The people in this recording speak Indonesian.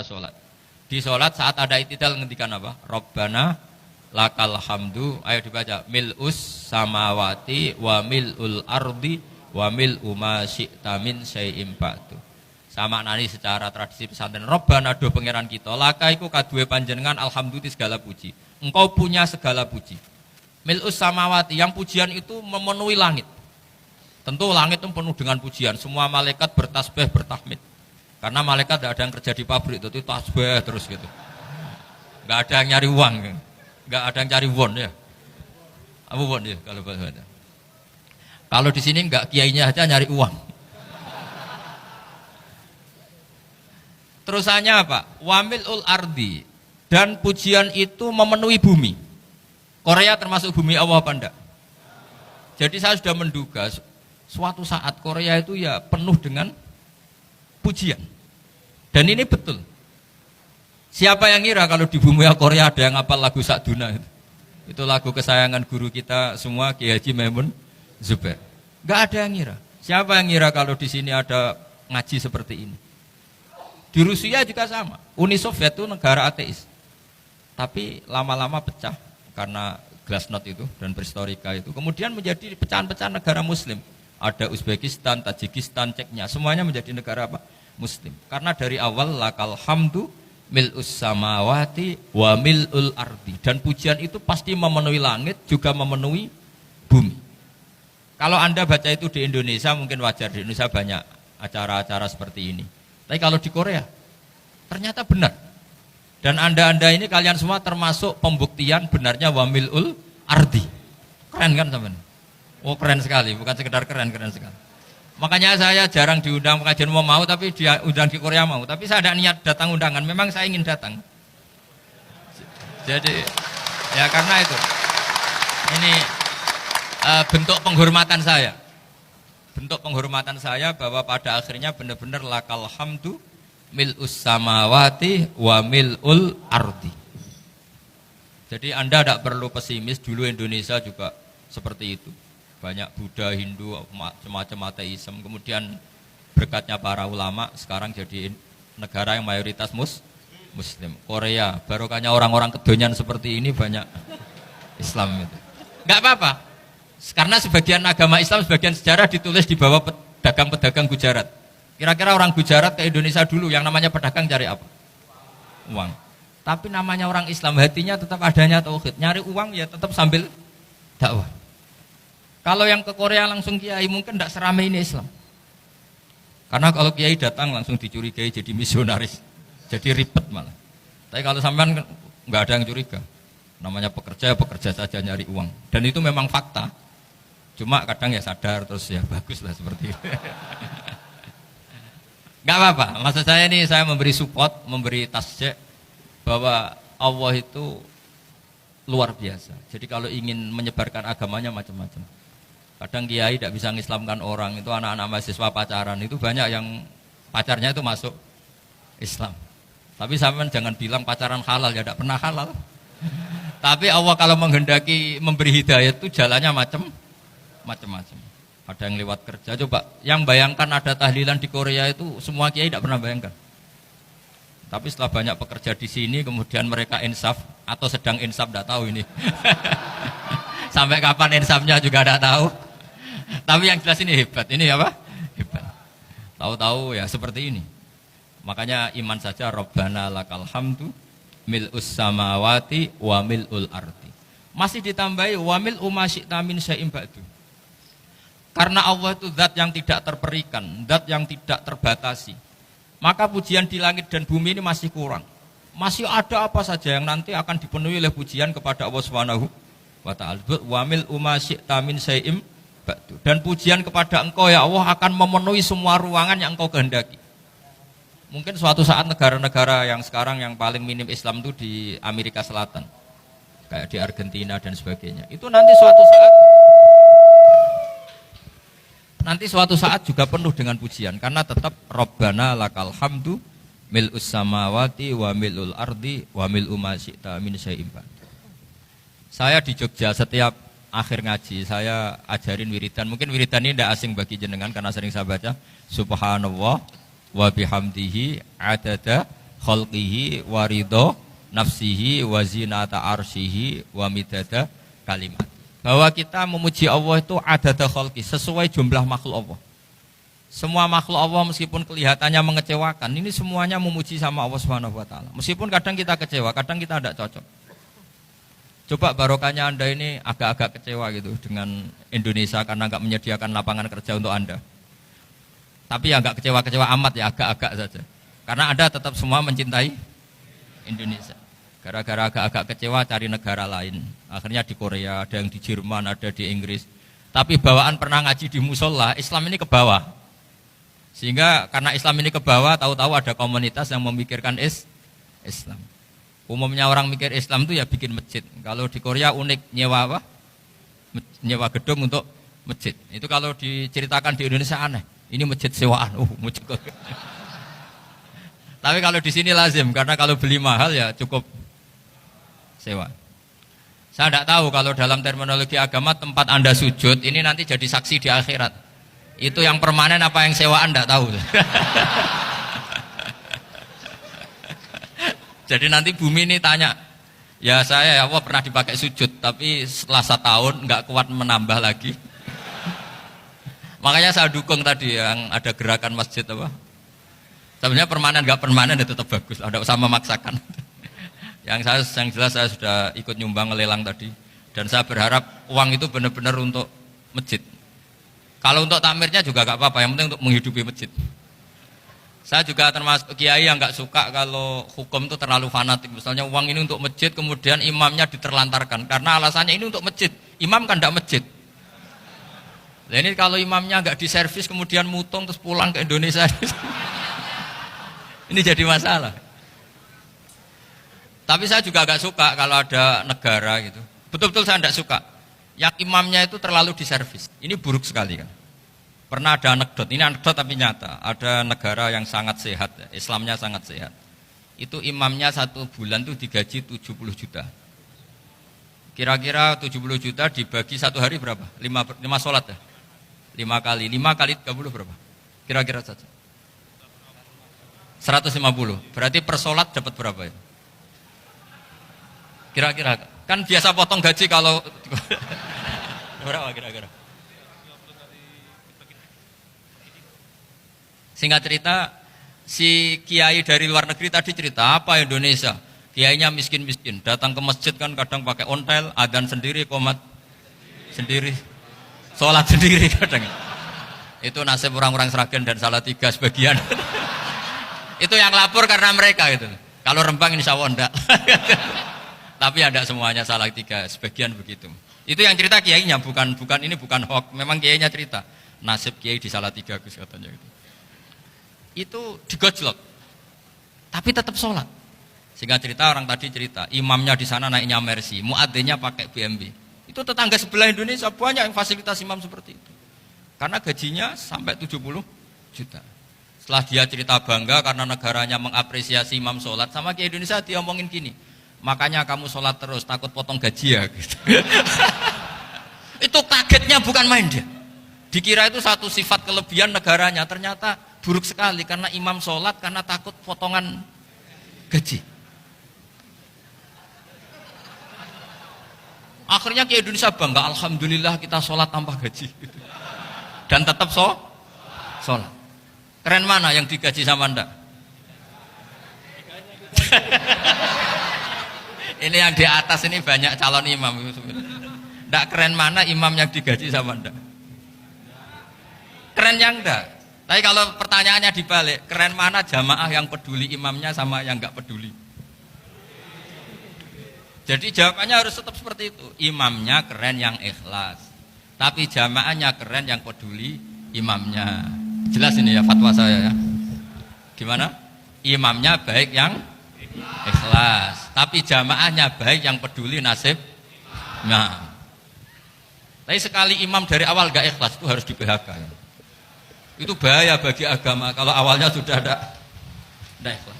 Sholat. Di sholat saat ada i'tidal ngendikan apa? Rabbana lakal hamdu. Ayo dibaca. Mil'us samawati wa mil'ul ardi wa mil'u ma syi'ta min syai'im ba'du. Sama nani secara tradisi pesantren. Rabbana do pangeran kita. Laka iku kaduwe panjenengan alhamdulillah segala puji. Engkau punya segala puji. Mil'us samawati, yang pujian itu memenuhi langit. Tentu langit itu penuh dengan pujian. Semua malaikat bertasbih, bertahmid. Karena malaikat tidak ada yang kerja di pabrik, itu tasbih terus gitu. Nggak ada yang nyari uang, nggak ada yang cari won ya. Apa won ya kalau bahasa? Kalau di sini nggak kiainya aja nyari uang. Terusannya apa? Wamilul ardi, dan pujian itu memenuhi bumi. Korea termasuk bumi Allah apa enggak? Jadi saya sudah menduga suatu saat Korea itu ya penuh dengan pujian. Dan ini betul. Siapa yang ngira kalau di bumi Korea ada yang hafal lagu Sakduna itu? Itu lagu kesayangan guru kita semua, Kiai Haji Maimun Zubair. Gak ada yang ngira. Siapa yang ngira kalau di sini ada ngaji seperti ini? Di Rusia juga sama. Uni Soviet itu negara ateis. Tapi lama-lama pecah karena glasnost itu dan perestorika itu. Kemudian menjadi pecahan-pecahan negara muslim. Ada Uzbekistan, Tajikistan, Ceknya, semuanya menjadi negara apa? Muslim. Karena dari awal lakal hamdu mil'us samawati wa mil'ul ardi. Dan pujian itu pasti memenuhi langit, juga memenuhi bumi. Kalau Anda baca itu di Indonesia mungkin wajar, di Indonesia banyak acara-acara seperti ini. Tapi kalau di Korea ternyata benar. Dan Anda ini kalian semua termasuk pembuktian benarnya wa mil'ul ardi. Keren kan teman? Oh keren sekali, bukan sekedar keren, keren sekali. Makanya saya jarang diundang pengajian mau, tapi dia undang di Korea mau. Tapi saya ada niat datang undangan, memang saya ingin datang. Jadi ya karena itu, ini bentuk penghormatan saya. Bentuk penghormatan saya bahwa pada akhirnya benar-benar lakal hamdu mil'us samawati wa mil'ul ardi. Jadi Anda tidak perlu pesimis, dulu Indonesia juga seperti itu. Banyak Buddha, Hindu, semacam ateisme. Kemudian berkatnya para ulama sekarang jadi negara yang mayoritas Muslim. Korea, barokahnya orang-orang kedonyan seperti ini banyak Islam itu. Enggak apa-apa. Karena sebagian agama Islam, sebagian sejarah ditulis di bawah pedagang-pedagang Gujarat. Kira-kira orang Gujarat ke Indonesia dulu yang namanya pedagang cari apa? Uang. Tapi namanya orang Islam, hatinya tetap adanya tauhid. Nyari uang ya tetap sambil dakwah. Kalau yang ke Korea langsung kiai mungkin tidak seramai ini Islam. Karena kalau kiai datang langsung dicurigai jadi misionaris. Jadi ribet malah. Tapi kalau sampean nggak ada yang curiga. Namanya pekerja, pekerja saja nyari uang. Dan itu memang fakta. Cuma kadang ya sadar terus ya bagus lah seperti itu. Nggak apa-apa. Maksud saya ini saya memberi support, memberi tasjek bahwa Allah itu luar biasa. Jadi kalau ingin menyebarkan agamanya macam-macam. Kadang kiai tidak bisa mengislamkan orang, itu anak-anak mahasiswa pacaran, itu banyak yang pacarnya itu masuk Islam. Tapi sampean jangan bilang pacaran halal, ya tidak pernah halal. Tapi Allah kalau menghendaki memberi hidayah itu jalannya macam-macam. Ada yang lewat kerja, coba yang bayangkan ada tahlilan di Korea itu semua kiai tidak pernah bayangkan. Tapi setelah banyak pekerja di sini, kemudian mereka insaf atau sedang insaf, tidak tahu ini. Sampai kapan insafnya juga tidak tahu. Tapi yang jelas ini hebat. Ini apa? Hebat. Tahu-tahu ya seperti ini. Makanya iman saja Rabbana lakal hamdu mil'us samawati wa mil'ul ardi. Masih ditambahi wa mil'u ma syi'ta min syai'im ba'du. Karena Allah itu zat yang tidak terperikan, zat yang tidak terbatasi. Maka pujian di langit dan bumi ini masih kurang. Masih ada apa saja yang nanti akan dipenuhi oleh pujian kepada Allah Subhanahu wa ta'ala. Wa mil'u ma syi'ta min syai'im ba'du. Dan pujian kepada Engkau ya Allah akan memenuhi semua ruangan yang Engkau kehendaki. Mungkin suatu saat negara-negara yang sekarang yang paling minim Islam itu di Amerika Selatan, kayak di Argentina dan sebagainya. Itu nanti suatu saat juga penuh dengan pujian, karena tetap Rabbana lakal hamdu mil'us samawati wa mil'ul ardi wa mil'u ma syi'ta min syai'im ba'du. Saya di Jogja setiap akhir ngaji saya ajarin wiridan. Mungkin wiridan ini tidak asing bagi jenengan karena sering saya baca. Subhanallah wa bihamdihi adada khalqihi wa ridha nafsihi wa zinata arsyihi wa midada kalimat. Bahwa kita memuji Allah itu adada khalqi, sesuai jumlah makhluk Allah. Semua makhluk Allah meskipun kelihatannya mengecewakan, ini semuanya memuji sama Allah Subhanahu wa taala. Meskipun kadang kita kecewa, kadang kita tidak cocok. Coba barokahnya Anda ini agak-agak kecewa gitu dengan Indonesia karena enggak menyediakan lapangan kerja untuk Anda. Tapi ya enggak kecewa-kecewa amat ya, agak-agak saja. Karena Anda tetap semua mencintai Indonesia. Gara-gara agak-agak kecewa cari negara lain. Akhirnya di Korea, ada yang di Jerman, ada di Inggris. Tapi bawaan pernah ngaji di musola, Islam ini ke bawah. Sehingga karena Islam ini ke bawah, tahu-tahu ada komunitas yang memikirkan Islam. Umumnya orang mikir Islam itu ya bikin masjid. Kalau di Korea unik, nyewa apa? Nyewa gedung untuk masjid. Itu kalau diceritakan di Indonesia aneh. Ini masjid sewaan. Masjid. Tapi kalau di sini lazim, karena kalau beli mahal ya cukup sewa. Saya tidak tahu kalau dalam terminologi agama tempat Anda sujud ini nanti jadi saksi di akhirat. Itu yang permanen apa yang sewaan tidak tahu. Jadi nanti bumi ini tanya, ya saya ya Allah pernah dipakai sujud, tapi setelah 1 tahun nggak kuat menambah lagi. Makanya saya dukung tadi yang ada gerakan masjid apa. Sebenarnya permanen nggak permanen itu tetap bagus, ada usah memaksakan. yang jelas saya sudah ikut nyumbang lelang tadi, dan saya berharap uang itu benar-benar untuk masjid. Kalau untuk takmirnya juga nggak apa-apa, yang penting untuk menghidupi masjid. Saya juga termasuk kiai yang nggak suka kalau hukum itu terlalu fanatik. Misalnya uang ini untuk masjid, kemudian imamnya diterlantarkan. Karena alasannya ini untuk masjid. Imam kan tidak masjid. Nah ini kalau imamnya nggak diservis, kemudian mutung terus pulang ke Indonesia. Ini jadi masalah. Tapi saya juga nggak suka kalau ada negara gitu. Betul-betul saya tidak suka. Yang imamnya itu terlalu diservis. Ini buruk sekali kan. Pernah ada anekdot, ini anekdot tapi nyata. Ada negara yang sangat sehat, Islamnya sangat sehat. Itu imamnya 1 bulan itu digaji 70 juta. Kira-kira 70 juta dibagi 1 hari berapa? 5 sholat ya? 5 kali 30 berapa? Kira-kira saja 150. Berarti per sholat dapat berapa ya? Kira-kira. Kan biasa potong gaji kalau berapa kira-kira? Singkat cerita, si kiai dari luar negeri tadi cerita, apa Indonesia? Kiainya miskin-miskin, datang ke masjid kan kadang pakai ontel, adzan sendiri, qomat sendiri, sholat sendiri kadang. Itu nasib orang-orang Sragen dan Salatiga sebagian. Itu yang lapor karena mereka itu. Kalau Rembang insya Allah enggak. Tapi ada semuanya Salatiga, sebagian begitu. Itu yang cerita kiainya, bukan ini bukan hoax, memang kiainya cerita. Nasib kiai di Salatiga Gus katanya gitu. Itu digojlok, tapi tetap sholat. Sehingga cerita orang tadi cerita, imamnya di sana naiknya Mercy, muadzinnya pakai BMW. Itu tetangga sebelah Indonesia banyak yang fasilitas imam seperti itu. Karena gajinya sampai 70 juta. Setelah dia cerita bangga karena negaranya mengapresiasi imam sholat, sama Kiai Indonesia dia omongin gini, makanya kamu sholat terus, takut potong gaji ya. Gitu. Itu kagetnya bukan main dia. Dikira itu satu sifat kelebihan negaranya, ternyata buruk sekali karena imam sholat karena takut potongan gaji. Akhirnya Kiai Indonesia bangga, alhamdulillah kita sholat tanpa gaji dan tetap sholat. Keren mana yang digaji sama Anda? Ini yang di atas ini banyak calon imam. Tidak keren mana imam yang digaji sama Anda? Keren yang enggak. Tapi kalau pertanyaannya dibalik, keren mana jamaah yang peduli imamnya sama yang enggak peduli? Jadi jawabannya harus tetap seperti itu. Imamnya keren yang ikhlas, tapi jamaahnya keren yang peduli imamnya. Jelas ini ya fatwa saya ya. Gimana? Imamnya baik yang ikhlas, tapi jamaahnya baik yang peduli nasib. Nah, tapi sekali imam dari awal gak ikhlas itu harus di PHK ya. Itu bahaya bagi agama kalau awalnya sudah ada ikhlas.